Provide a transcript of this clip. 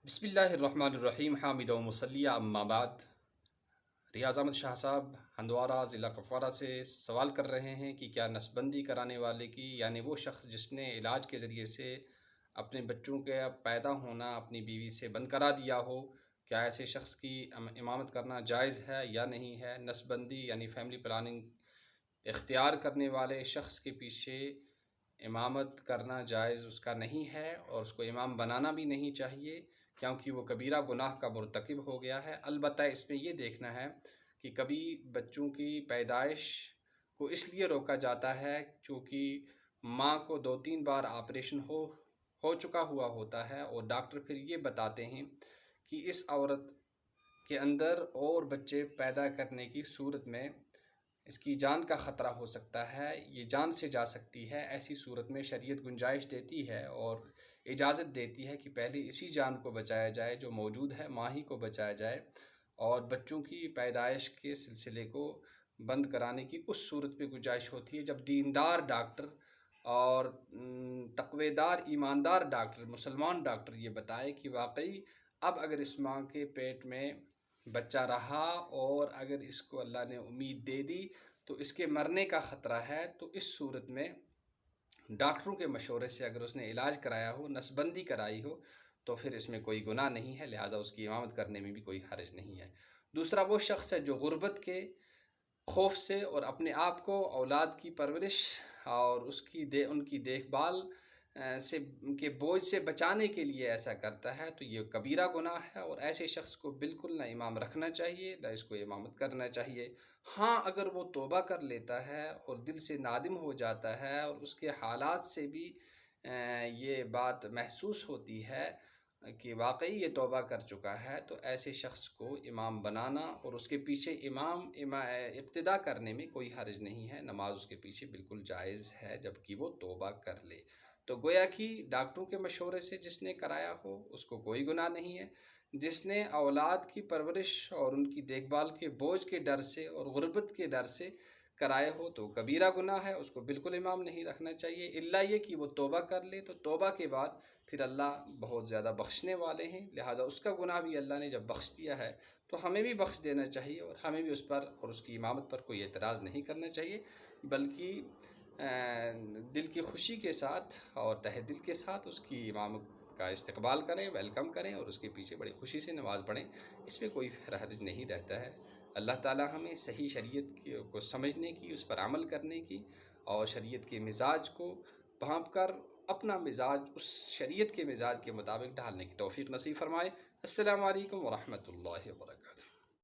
بسم اللہ الرحمن الرحیم حامد و مصلیہ اما بعد۔ ریاض احمد شاہ صاحب ہندوارہ ضلع کپوارہ سے سوال کر رہے ہیں کہ کیا نسبندی کرانے والے کی یعنی وہ شخص جس نے علاج کے ذریعے سے اپنے بچوں کے پیدا ہونا اپنی بیوی سے بند کرا دیا ہو، کیا ایسے شخص کی امامت کرنا جائز ہے یا نہیں ہے؟ نسبندی یعنی فیملی پلاننگ اختیار کرنے والے شخص کے پیچھے امامت کرنا جائز اس کا نہیں ہے، اور اس کو امام بنانا بھی نہیں چاہیے، کیونکہ وہ کبیرہ گناہ کا مرتکب ہو گیا ہے۔ البتہ اس میں یہ دیکھنا ہے کہ کبھی بچوں کی پیدائش کو اس لیے روکا جاتا ہے کیونکہ ماں کو 2-3 بار آپریشن ہو چکا ہوا ہوتا ہے، اور ڈاکٹر پھر یہ بتاتے ہیں کہ اس عورت کے اندر اور بچے پیدا کرنے کی صورت میں اس کی جان کا خطرہ ہو سکتا ہے، یہ جان سے جا سکتی ہے۔ ایسی صورت میں شریعت گنجائش دیتی ہے اور اجازت دیتی ہے کہ پہلے اسی جان کو بچایا جائے جو موجود ہے، ماں ہی کو بچایا جائے، اور بچوں کی پیدائش کے سلسلے کو بند کرانے کی اس صورت میں گنجائش ہوتی ہے جب دیندار ڈاکٹر اور تقوی دار ایماندار ڈاکٹر، مسلمان ڈاکٹر یہ بتائے کہ واقعی اب اگر اس ماں کے پیٹ میں بچہ رہا اور اگر اس کو اللہ نے امید دے دی تو اس کے مرنے کا خطرہ ہے، تو اس صورت میں ڈاکٹروں کے مشورے سے اگر اس نے علاج کرایا ہو، نسبندی کرائی ہو، تو پھر اس میں کوئی گناہ نہیں ہے، لہٰذا اس کی امامت کرنے میں بھی کوئی حرج نہیں ہے۔ دوسرا وہ شخص ہے جو غربت کے خوف سے اور اپنے آپ کو اولاد کی پرورش اور ان کی دیکھ بھال سے کے بوجھ سے بچانے کے لیے ایسا کرتا ہے، تو یہ کبیرہ گناہ ہے، اور ایسے شخص کو بالکل نہ امام رکھنا چاہیے نہ اس کو امامت کرنا چاہیے۔ ہاں، اگر وہ توبہ کر لیتا ہے اور دل سے نادم ہو جاتا ہے اور اس کے حالات سے بھی یہ بات محسوس ہوتی ہے کہ واقعی یہ توبہ کر چکا ہے، تو ایسے شخص کو امام بنانا اور اس کے پیچھے اقتداء کرنے میں کوئی حرج نہیں ہے، نماز اس کے پیچھے بالکل جائز ہے جبکہ وہ توبہ کر لے۔ تو گویا کہ ڈاکٹروں کے مشورے سے جس نے کرایا ہو اس کو کوئی گناہ نہیں ہے، جس نے اولاد کی پرورش اور ان کی دیکھ بھال کے بوجھ کے ڈر سے اور غربت کے ڈر سے کرائے ہو تو کبیرہ گناہ ہے، اس کو بالکل امام نہیں رکھنا چاہیے، الا یہ کہ وہ توبہ کر لے، تو توبہ کے بعد پھر اللہ بہت زیادہ بخشنے والے ہیں، لہٰذا اس کا گناہ بھی اللہ نے جب بخش دیا ہے تو ہمیں بھی بخش دینا چاہیے، اور ہمیں بھی اس پر اور اس کی امامت پر کوئی اعتراض نہیں کرنا چاہیے، بلکہ دل کی خوشی کے ساتھ اور تہ دل کے ساتھ اس کی امامت کا استقبال کریں، ویلکم کریں، اور اس کے پیچھے بڑی خوشی سے نماز پڑھیں، اس میں کوئی حرج نہیں رہتا ہے۔ اللہ تعالیٰ ہمیں صحیح شریعت کو سمجھنے کی، اس پر عمل کرنے کی، اور شریعت کے مزاج کو بھانپ کر اپنا مزاج اس شریعت کے مزاج کے مطابق ڈھالنے کی توفیق نصیب فرمائے۔ السلام علیکم ورحمۃ اللہ وبرکاتہ۔